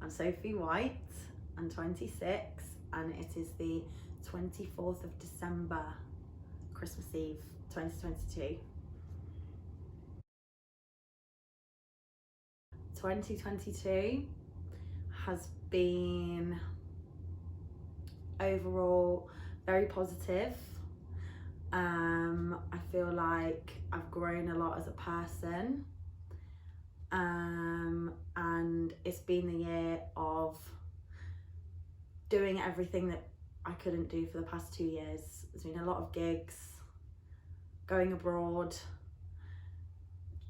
I'm Sophie White, I'm 26, and it is the 24th of December, Christmas Eve, 2022. 2022 has been overall very positive. I feel like I've grown a lot as a person, and it's been the year of doing everything that I couldn't do for the past 2 years. There's been a lot of gigs, going abroad,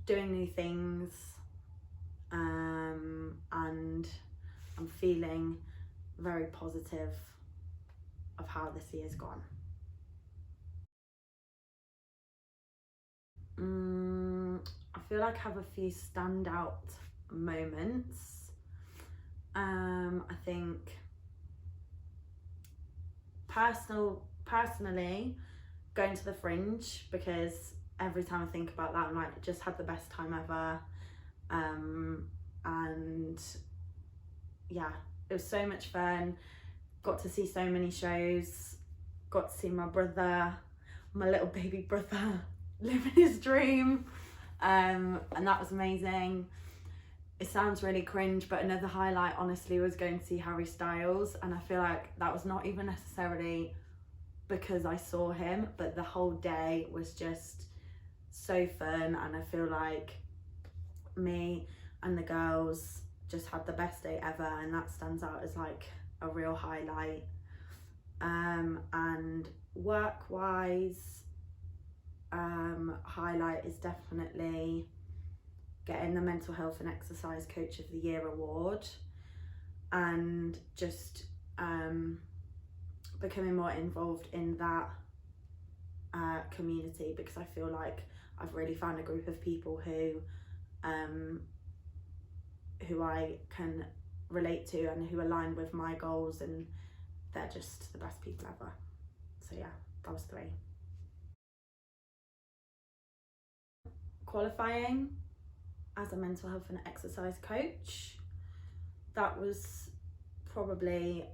doing new things, and I'm feeling very positive of how this year's gone. I feel like I have a few standout moments. I think personally going to the Fringe, because every time I think about that I'm like, I just had the best time ever, and yeah, it was so much fun. Got to see so many shows, got to see my brother, my little baby brother, living his dream, and that was amazing. It sounds really cringe, but another highlight honestly was going to see Harry Styles, and I feel like that was not even necessarily because I saw him, but the whole day was just so fun, and I feel like me and the girls just had the best day ever, and that stands out as like a real highlight. And work-wise, highlight is definitely getting the Mental Health and Exercise Coach of the Year award, and just becoming more involved in that community, because I feel like I've really found a group of people who I can relate to and who align with my goals, and they're just the best people ever. So yeah, that was 3. Qualifying as a mental health and exercise coach, that was probably,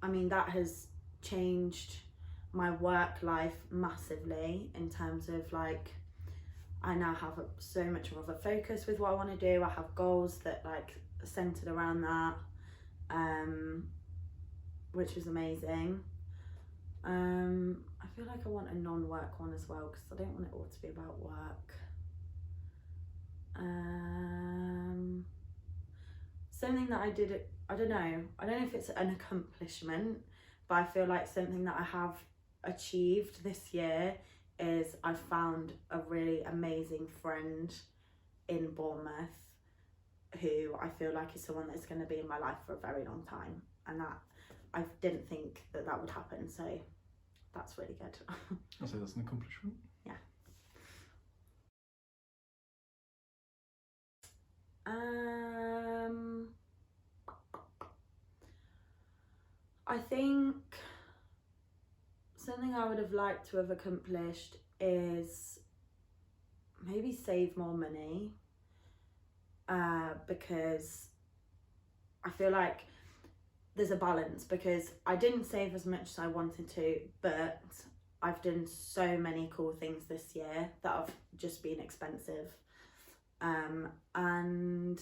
I mean, that has changed my work life massively, in terms of like, I now have so much more of a focus with what I want to do. I have goals that like centered around that, which was amazing. I feel like I want a non-work one as well, because I don't want it all to be about work. Something that I did, I don't know if it's an accomplishment, but I feel like something that I have achieved this year is I've found a really amazing friend in Bournemouth, who I feel like is someone that's going to be in my life for a very long time, and that I didn't think that would happen, so that's really good. I'll say that's an accomplishment. Yeah. I think something I would have liked to have accomplished is maybe save more money, because I feel like there's a balance, because I didn't save as much as I wanted to, but I've done so many cool things this year that have just been expensive, and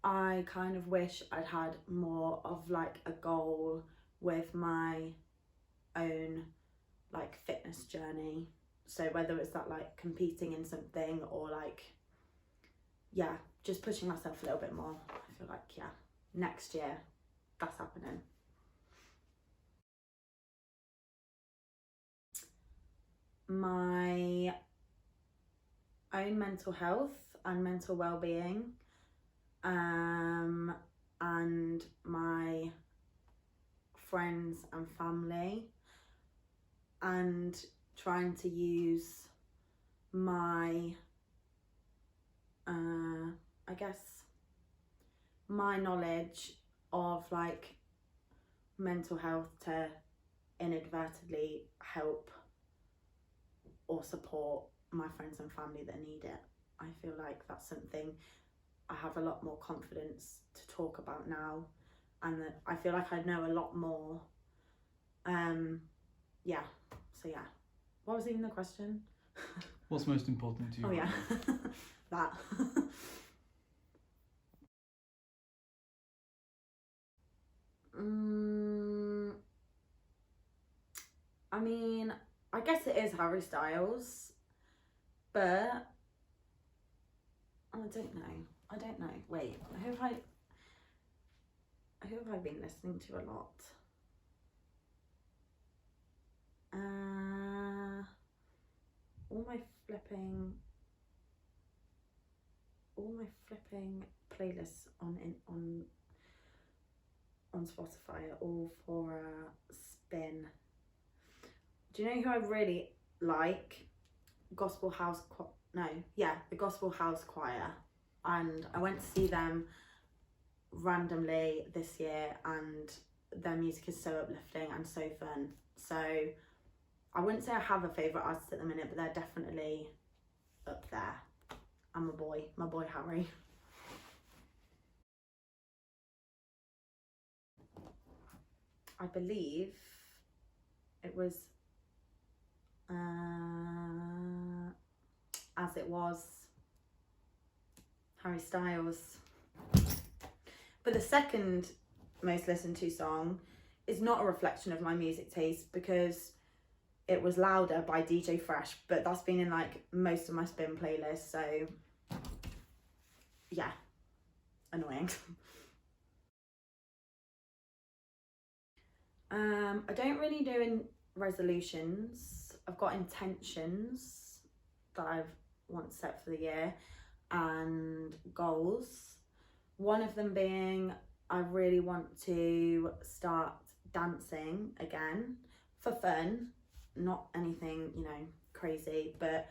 I kind of wish I'd had more of like a goal with my own like fitness journey. So whether it's that like competing in something, or like, yeah, just pushing myself a little bit more. I feel like, yeah, next year that's happening. My own mental health and mental well-being, and my friends and family, and trying to use my I guess my knowledge of like mental health to inadvertently help or support my friends and family that need it. I feel like that's something I have a lot more confidence to talk about now, and that I feel like I know a lot more. Yeah, so yeah. What was even the question? What's most important to you? Oh yeah, that. I mean, I guess it is Harry Styles, but I don't know. Wait, who have I been listening to a lot? All my flipping playlists on Spotify are all for a spin. Do you know who I really like? The Gospel House Choir, and I went to see them randomly this year, and their music is so uplifting and so fun. So I wouldn't say I have a favourite artist at the minute, but they're definitely up there. And my boy Harry. I believe it was As It Was, Harry Styles. But the second most listened to song is not a reflection of my music taste, because it was Louder by DJ Fresh, but that's been in like most of my spin playlists, so yeah, annoying. I don't really do resolutions. I've got intentions that I want set for the year and goals. One of them being I really want to start dancing again for fun, not anything, crazy, but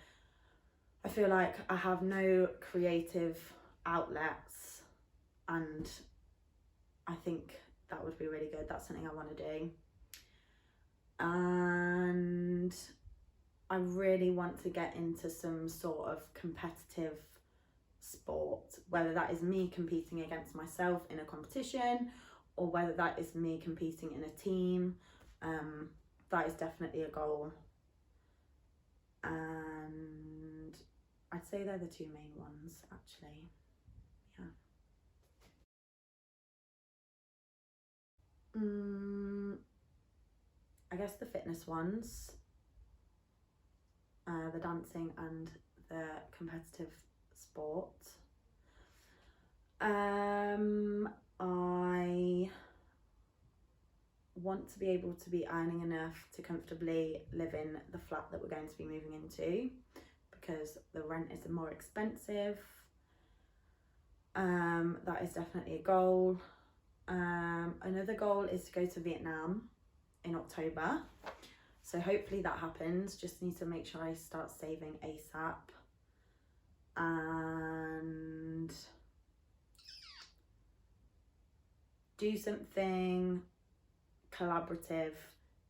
I feel like I have no creative outlets, and I think that would be really good. That's something I want to do. And I really want to get into some sort of competitive sport, whether that is me competing against myself in a competition or whether that is me competing in a team. That is definitely a goal. And I'd say they're the two main ones, actually. Yeah. I guess the fitness ones, the dancing and the competitive sport. I want to be able to be earning enough to comfortably live in the flat that we're going to be moving into, because the rent is more expensive. That is definitely a goal. Another goal is to go to Vietnam in October, so hopefully that happens. Just need to make sure I start saving ASAP. And do something collaborative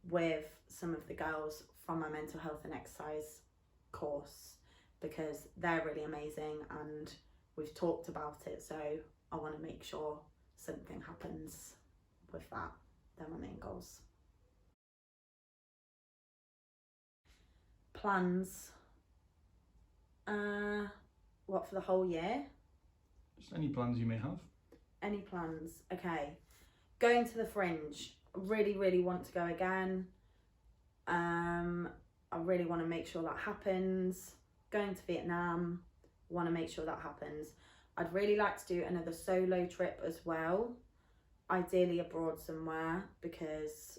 with some of the girls from my mental health and exercise course, because they're really amazing and we've talked about it, so I want to make sure something happens with that. They're my main goals. Plans. What, for the whole year? Just any plans you may have. Any plans? Okay. Going to the Fringe. Really, really want to go again. I really want to make sure that happens. Going to Vietnam. Want to make sure that happens. I'd really like to do another solo trip as well. Ideally abroad somewhere, because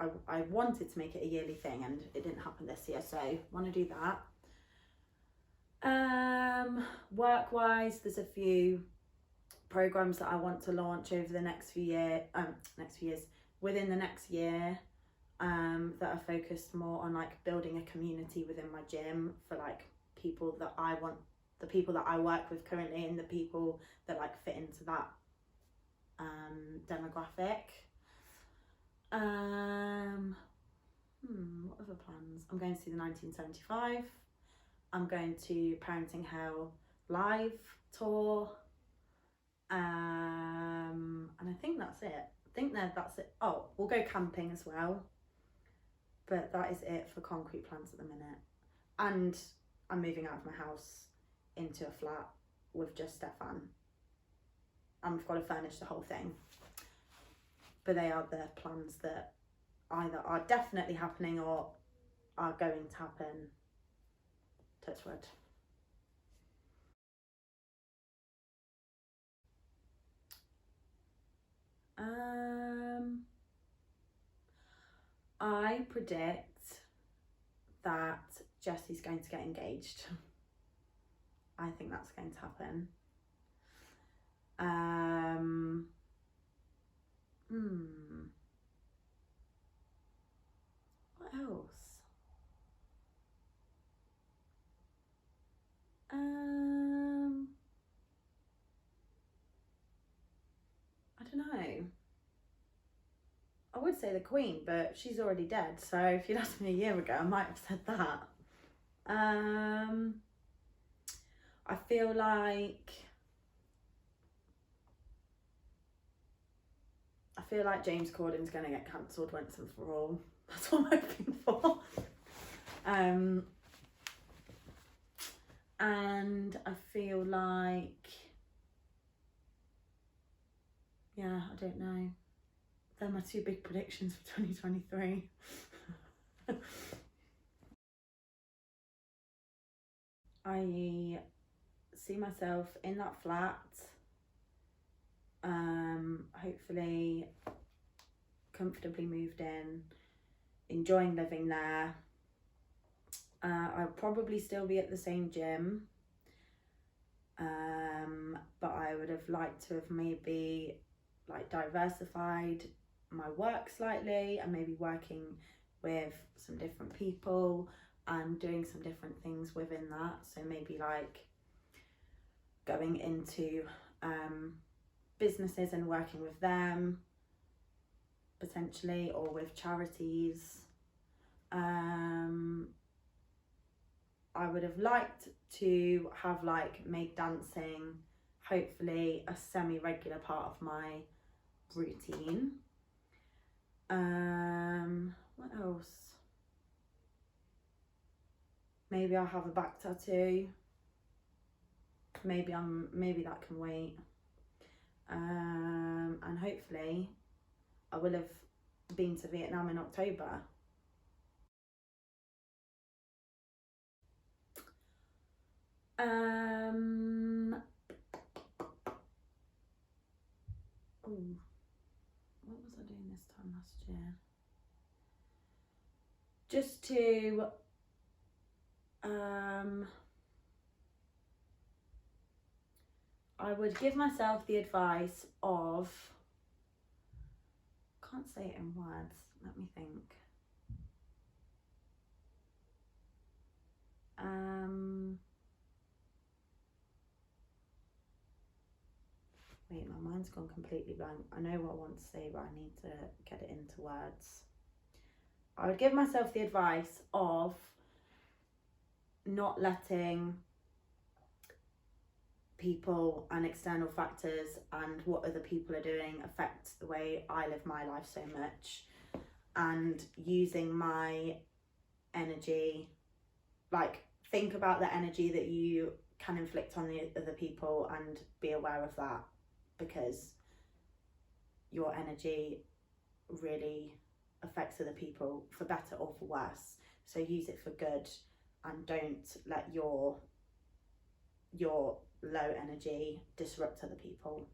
I wanted to make it a yearly thing and it didn't happen this year, so I want to do that. Work-wise, there's a few programs that I want to launch over the next few years, within the next year, that are focused more on like building a community within my gym for like people that I want, the people that I work with currently and the people that like fit into that demographic. What other plans? I'm going to see the 1975. I'm going to Parenting Hell live tour. And I think that's it. That's it. Oh, we'll go camping as well. But that is it for concrete plans at the minute. And I'm moving out of my house into a flat with just Stefan. And we've got to furnish the whole thing. But they are the plans that either are definitely happening or are going to happen. Touch wood. I predict that Jesse's going to get engaged. I think that's going to happen. What else? I don't know. I would say the Queen, but she's already dead. So if you'd asked me a year ago, I might have said that. I feel like James Corden's going to get cancelled once and for all. That's what I'm hoping for. And I feel like, yeah, I don't know. They're my two big predictions for 2023. I see myself in that flat, hopefully comfortably moved in, enjoying living there. I'll probably still be at the same gym, but I would have liked to have maybe like diversified my work slightly and maybe working with some different people and doing some different things within that. So maybe like going into businesses and working with them potentially, or with charities. I would have liked to have like made dancing hopefully a semi-regular part of my routine. What else? Maybe I'll have a back tattoo. Maybe that can wait. And hopefully I will have been to Vietnam in October. What was I doing this time last year? Just to I would give myself the advice of, can't say it in words, let me think. Wait, my mind's gone completely blank. I know what I want to say, but I need to get it into words. I would give myself the advice of not letting people and external factors and what other people are doing affect the way I live my life so much, and using my energy, like think about the energy that you can inflict on the other people and be aware of that, because your energy really affects other people for better or for worse. So use it for good and don't let your low energy disrupt other people.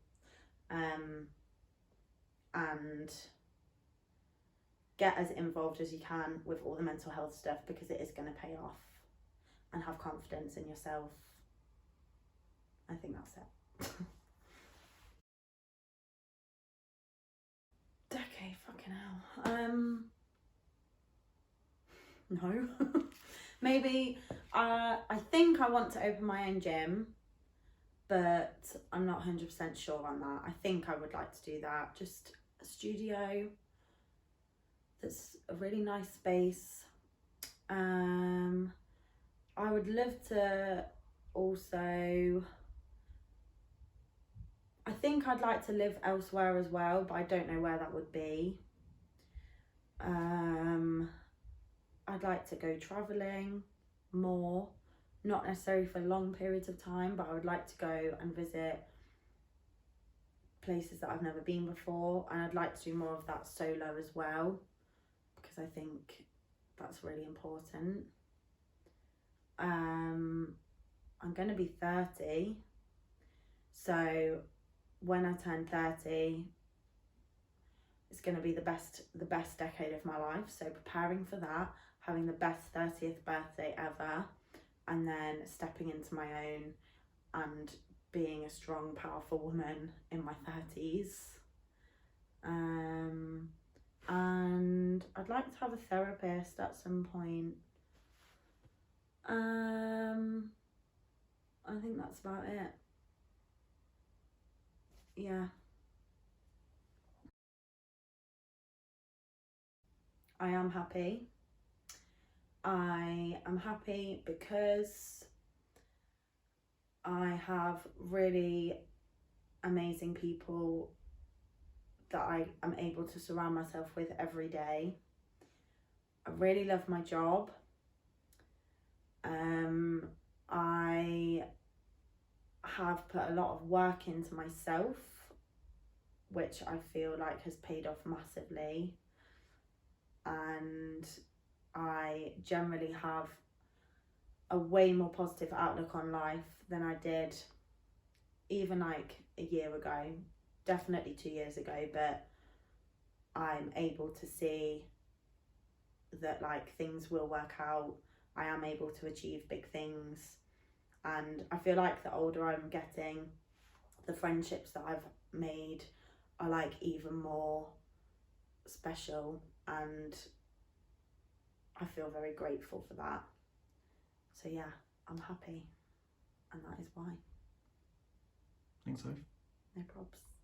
And get as involved as you can with all the mental health stuff, because it is going to pay off, and have confidence in yourself. I think that's it. Okay, fucking hell. No. Maybe I think I want to open my own gym, but I'm not 100% sure on that. I think I would like to do that. Just a studio that's a really nice space. I would love to also, I think I'd like to live elsewhere as well, but I don't know where that would be. I'd like to go travelling more, not necessarily for long periods of time, but I would like to go and visit places that I've never been before, and I'd like to do more of that solo as well, because I think that's really important. I'm going to be 30, so when I turn 30, it's going to be the best decade of my life. So preparing for that, having the best 30th birthday ever, and then stepping into my own and being a strong, powerful woman in my 30s. And I'd like to have a therapist at some point. I think that's about it. Yeah. I am happy. I am happy because I have really amazing people that I am able to surround myself with every day. I really love my job. I have put a lot of work into myself, which I feel like has paid off massively. And I generally have a way more positive outlook on life than I did even like a year ago, definitely 2 years ago, but I'm able to see that like things will work out. I am able to achieve big things, and I feel like the older I'm getting, the friendships that I've made are like even more special, and I feel very grateful for that. So yeah, I'm happy, and that is why. Thanks, Soph. No probs.